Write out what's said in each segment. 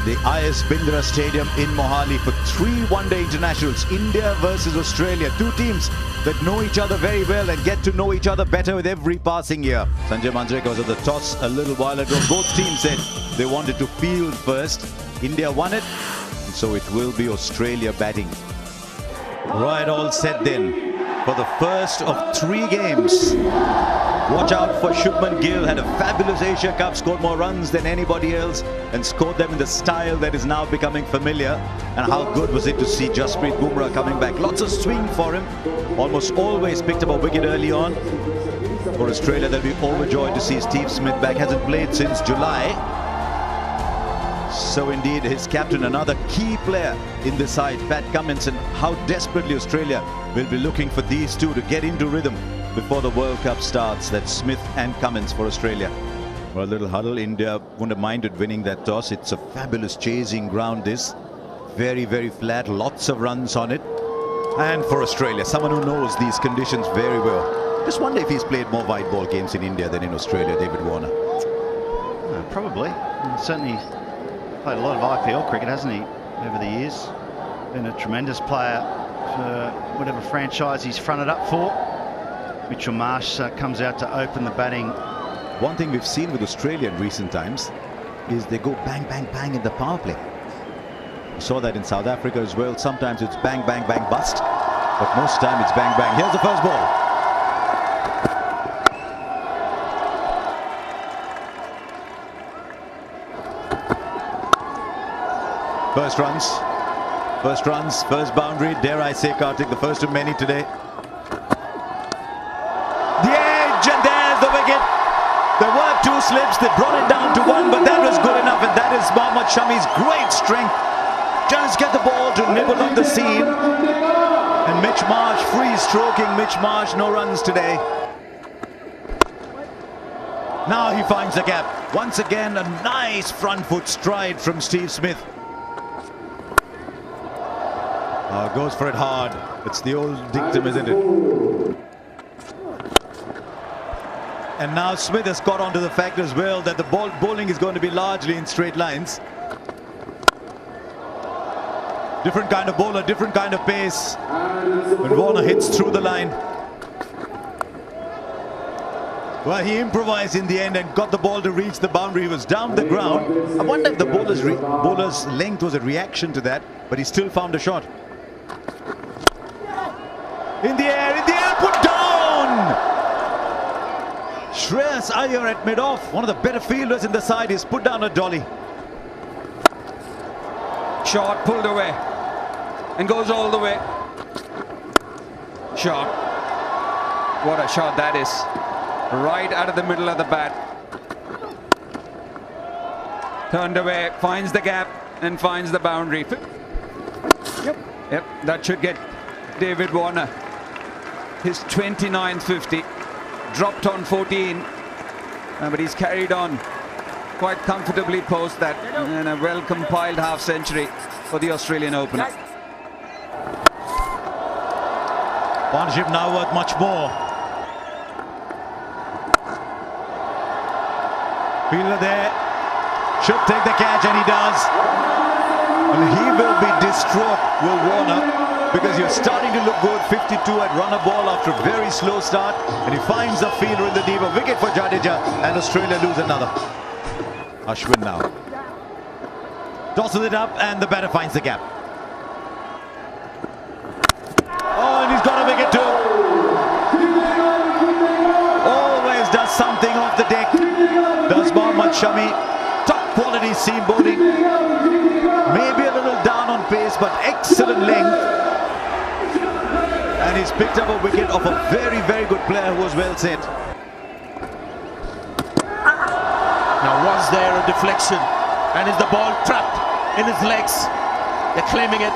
the IS Bindra Stadium in Mohali for 3 one-day internationals. India versus Australia. 2 teams that know each other very well and get to know each other better with every passing year. Sanjay Manjrekar was at the toss a little while ago. Both teams said they wanted to field first. India won it, and so it will be Australia batting. Right, all set then for the first of 3 games. Watch out for Shubman Gill. Had a fabulous Asia Cup, scored more runs than anybody else and scored them in the style that is now becoming familiar. And how good was it to see Jasprit Bumrah coming back. Lots of swing for him. Almost always picked up a wicket early on. For Australia, they'll be overjoyed to see Steve Smith back. Hasn't played since July. So indeed, his captain, another key player in the side, Pat Cummins, and how desperately Australia will be looking for these two to get into rhythm before the World Cup starts. That's Smith and Cummins for Australia. For a little huddle, India wouldn't have minded winning that toss. It's a fabulous chasing ground, this. Very, very flat, lots of runs on it. And for Australia, someone who knows these conditions very well. Just wonder if he's played more white ball games in India than in Australia, David Warner. Probably. Certainly played a lot of IPL cricket, hasn't he, over the years? Been a tremendous player for whatever franchise he's fronted up for. Mitchell Marsh comes out to open the batting. One thing we've seen with Australia in recent times is they go bang, bang, bang in the power play. We saw that in South Africa as well. Sometimes it's bang, bang, bang, bust. But most of the time it's bang, bang. Here's the first ball. First runs, first boundary. Dare I say, Karthik, the first of many today. The edge, and there's the wicket. There were 2 slips. They brought it down to 1, but that was good enough, and that is Mohammad Shami's great strength. Just get the ball to nibble on the seam. And Mitch Marsh, free stroking Mitch Marsh, no runs today. Now he finds the gap. Once again, a nice front foot stride from Steve Smith. Goes for it hard. It's the old dictum, isn't it? And now Smith has got onto the fact as well that the bowling is going to be largely in straight lines. Different kind of bowler, different kind of pace. When Warner hits through the line. Well, he improvised in the end and got the ball to reach the boundary. He was down the ground. I wonder if the bowler's length was a reaction to that, but he still found a shot. In the air, put down! Shreyas Iyer at mid-off, one of the better fielders in the side, is put down a dolly. Shot pulled away and goes all the way. Shot. What a shot that is. Right out of the middle of the bat. Turned away, finds the gap and finds the boundary. Yep, that should get David Warner his 29th 50. Dropped on 14, but he's carried on quite comfortably post that, and a well-compiled half-century for the Australian opener. Partnership now worth much more. Fielder there, should take the catch, and he does. And he will be distraught, Will Warner, because you're starting to look good. 52 at runner ball after a very slow start, and he finds the fielder in the deep. A wicket for Jadeja, and Australia lose another. Ashwin now tosses it up, and the batter finds the gap. Oh, and he's got a wicket too. Always does something off the deck, does Mohammad Shami. Top quality seam bowling. Maybe a little down on pace, but excellent length. And he's picked up a wicket of a very, very good player who was well set. Now, was there a deflection? And is the ball trapped in his legs? They're claiming it.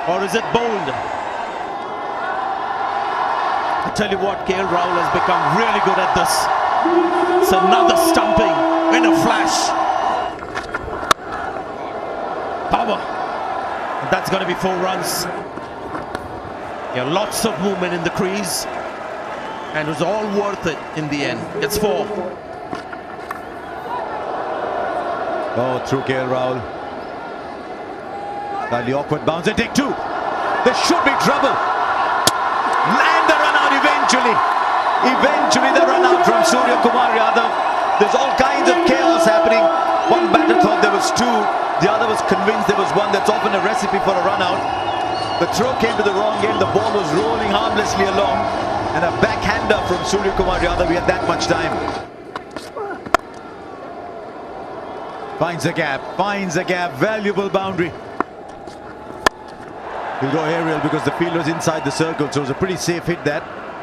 Or is it bowled? I tell you what, KL Rahul has become really good at this. It's another stumping in a flash. Power. And that's going to be 4 runs. Yeah, lots of movement in the crease, and it was all worth it in the end. It's 4. Oh, through KL Rahul. Slightly awkward bounce. They take two. There should be trouble. And the run out eventually. Eventually the run out from Surya Kumar Yadav. There's all kinds of chaos happening. One batter thought there was two. The other was convinced there was one. That's often a recipe for a run out. The throw came to the wrong end. The ball was rolling harmlessly along. And a backhander from Surya Kumar Yadav. We had that much time. Finds the gap. Finds the gap. Valuable boundary. He'll go aerial because the fielder's inside the circle. So it's a pretty safe hit that.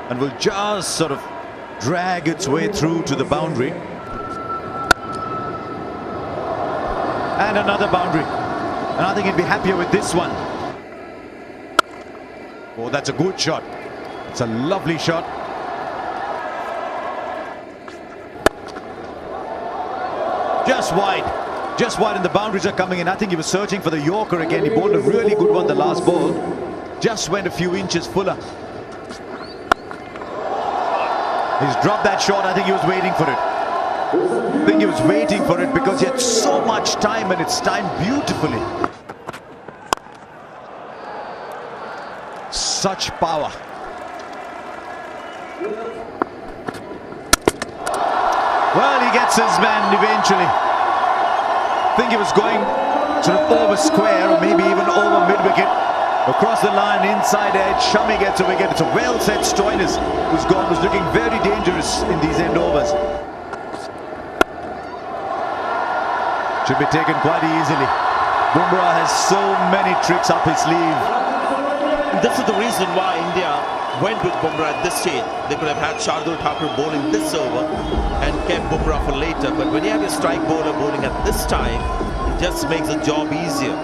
And will just sort of drag its way through to the boundary. And another boundary. And I think he'd be happier with this one. Oh, that's a good shot. It's a lovely shot. Just wide. Just wide, and the boundaries are coming in. I think he was searching for the Yorker again. He bowled a really good one the last ball. Just went a few inches fuller. He's dropped that shot. I think he was waiting for it. I think he was waiting for it because he had so much time, and it's timed beautifully. Such power. Well, he gets his man eventually. I think he was going sort of over square or maybe even over mid-wicket. Across the line, inside edge, Shami gets a wicket. It's a well-set Stoinis who's gone, was looking very dangerous in these end overs. Should be taken quite easily. Bumrah has so many tricks up his sleeve. This is the reason why India went with Bumrah at this stage. They could have had Shardul Thakur bowling this over and kept Bumrah for later. But when you have a strike bowler bowling at this time, it just makes the job easier.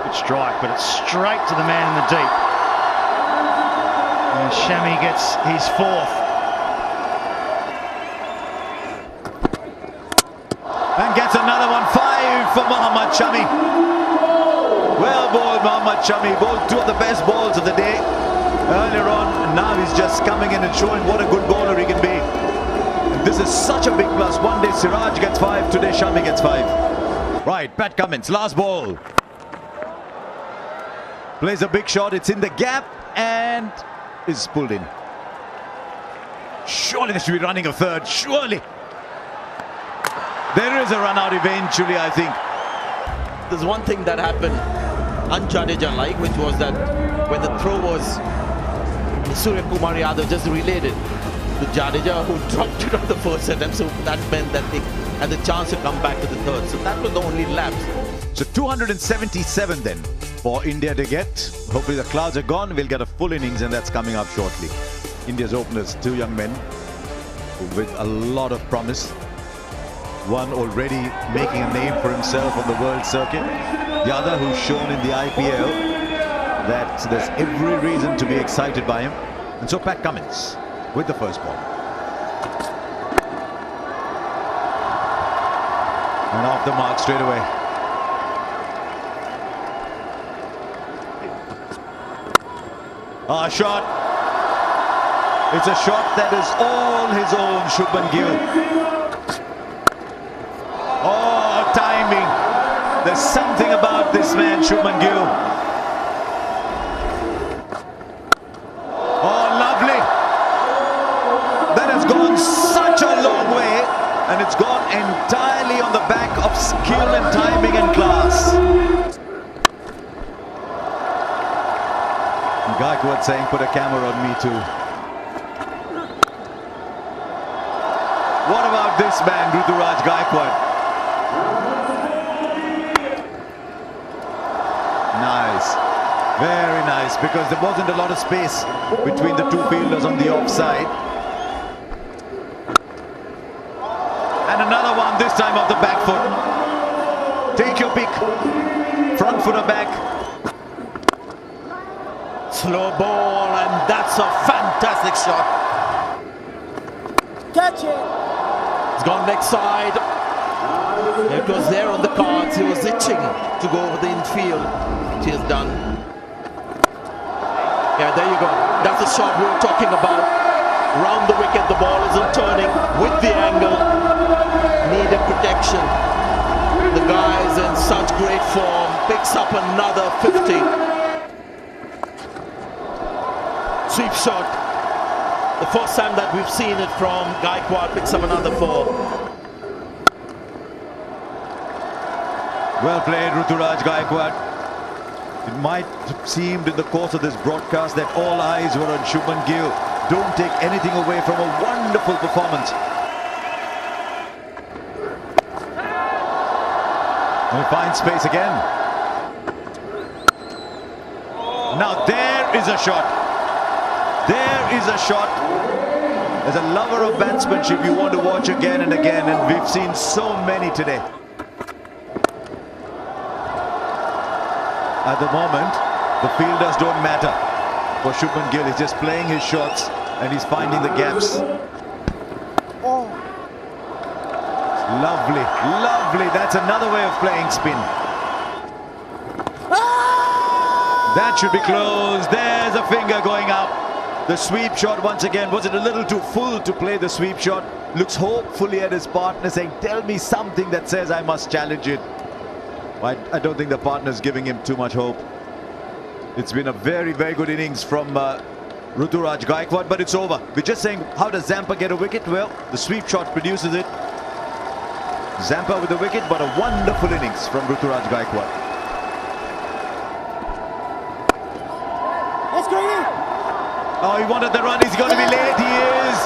Good strike, but it's straight to the man in the deep. And Shami gets his fourth. And gets another one. 5 for Mohammad Shami. Well bowled, Mohammad Shami. Bowled two of the best balls of the day earlier on. And now he's just coming in and showing what a good bowler he can be. And this is such a big plus. One day Siraj gets 5. Today Shami gets 5. Right, Pat Cummins, last ball. Plays a big shot. It's in the gap and is pulled in. Surely they should be running a third. Surely. There is a run out eventually, I think. There's one thing that happened un-Jadeja-like, which was that when the throw was Surya Kumar Yadav just relayed it to Jadeja, who dropped it on the first attempt. So that meant that they had the chance to come back to the third. So that was the only lapse. So 277 then for India to get. Hopefully the clouds are gone. We'll get a full innings, and that's coming up shortly. India's openers, 2 young men with a lot of promise. One already making a name for himself on the world circuit. The other who's shown in the IPL that there's every reason to be excited by him. And so Pat Cummins with the first ball. And off the mark straight away. A shot. It's a shot that is all his own, Shubman Gill. Oh, timing. There's something about this man, Shubman Gill. Oh, lovely. That has gone such a long way, and it's gone entirely on the back of skill and timing and class. Gaikwad saying, put a camera on me too. What about this man, Ruturaj Gaikwad? Nice. Very nice, because there wasn't a lot of space between the two fielders on the offside. And another one, this time off the back foot. Take your pick. Front footer back. Slow ball, and that's a fantastic shot. Catch it. It's gone leg side. It was there on the cards. He was itching to go over the infield. He has done. Yeah, there you go. That's the shot we were talking about. Round the wicket, the ball isn't turning with the angle. And he needed protection. The guy is in such great form, picks up another 50. Sweep shot. The first time that we've seen it from Gaikwad, picks up another 4. Well played, Ruturaj Gaikwad. It might have seemed in the course of this broadcast that all eyes were on Shubman Gill. Don't take anything away from a wonderful performance. And he finds space again. Now there is a shot. There is a shot. As a lover of batsmanship, you want to watch again and again, and we've seen so many today. At the moment, the fielders don't matter for Shubman Gill. He's just playing his shots and he's finding the gaps. Oh. Lovely, lovely. That's another way of playing spin. That should be close. There's a finger going up. The sweep shot once again. Was it a little too full to play the sweep shot? Looks hopefully at his partner saying, tell me something that says I must challenge it. I don't think the partner's giving him too much hope. It's been a very, very good innings from Ruturaj Gaikwad, but it's over. We're just saying, how does Zampa get a wicket? Well, the sweep shot produces it. Zampa with the wicket, but a wonderful innings from Ruturaj Gaikwad. Let's go in. Oh, he wanted the run. He's going to be late. He is.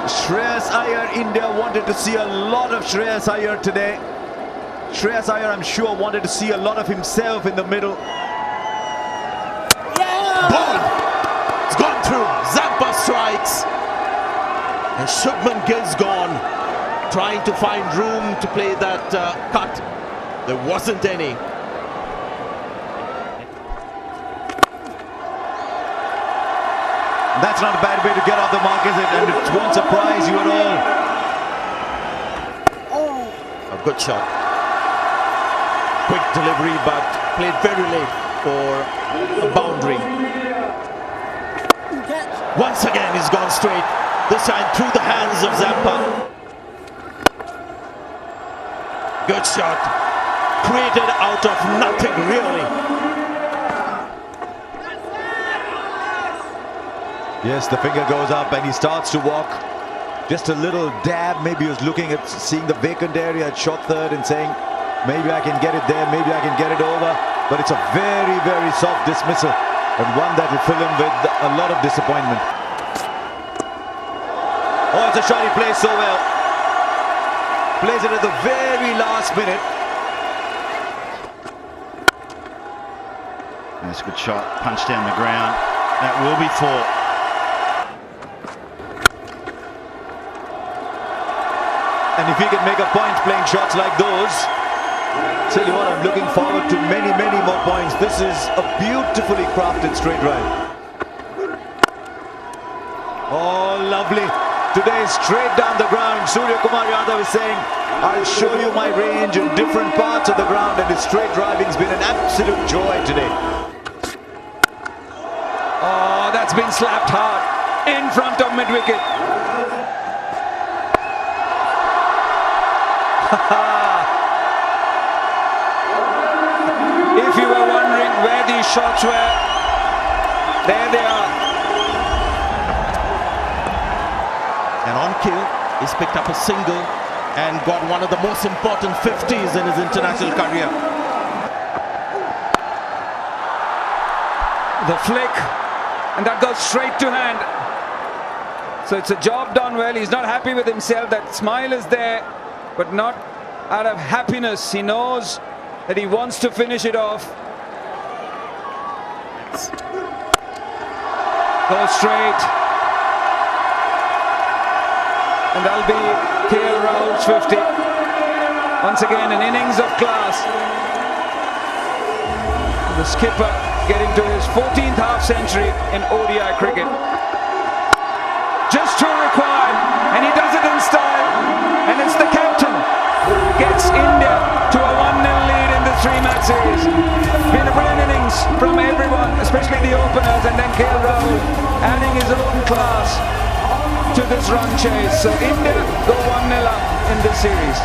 Shreyas Iyer, India wanted to see a lot of Shreyas Iyer today. Shreyas Iyer, I'm sure, wanted to see a lot of himself in the middle. Yeah! Ball! It's gone through. Zampa strikes. And Shubman Gill's gone. Trying to find room to play that cut. There wasn't any. That's not a bad way to get off the mark, is it? And it won't surprise you at all. Oh! A good shot. Quick delivery, but played very late for a boundary. Once again, he's gone straight. This time through the hands of Zampa. Good shot. Created out of nothing, really. Yes, the finger goes up and he starts to walk. Just a little dab. Maybe he was looking at seeing the vacant area at shot third and saying, maybe I can get it there, maybe I can get it over. But it's a very, very soft dismissal, and one that will fill him with a lot of disappointment. Oh, it's a shot he plays so well. Plays it at the very last minute. That's a good shot. Punch down the ground. That will be 4. And if he can make a point playing shots like those, tell you what, I'm looking forward to many, many more points. This is a beautifully crafted straight drive. Oh, lovely. Today, straight down the ground. Surya Kumar Yadav is saying, I'll show you my range in different parts of the ground, and his straight driving's been an absolute joy today. Oh, that's been slapped hard in front of mid-wicket. If you were wondering where these shots were, there they are. And on kill, he's picked up a single and got one of the most important 50s in his international career. The flick, and that goes straight to hand. So it's a job done well. He's not happy with himself. That smile is there, but not out of happiness. He knows that he wants to finish it off. Go straight. And that'll be KL Rahul's 50. Once again, an innings of class. The skipper getting to his 14th half-century in ODI cricket. Just 2 required, and he does it in style. And it's the captain who gets India to a 1-0 lead in the 3-match series. Been a brilliant innings from everyone, especially the openers, and then KL Rahul adding his own class. to this run chase. So India go 1-0 up in this series.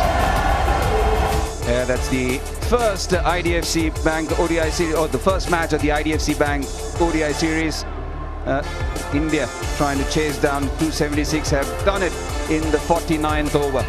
Yeah, that's the first IDFC Bank ODI series, or the first match of the IDFC Bank ODI series. India trying to chase down 276, have done it in the 49th over.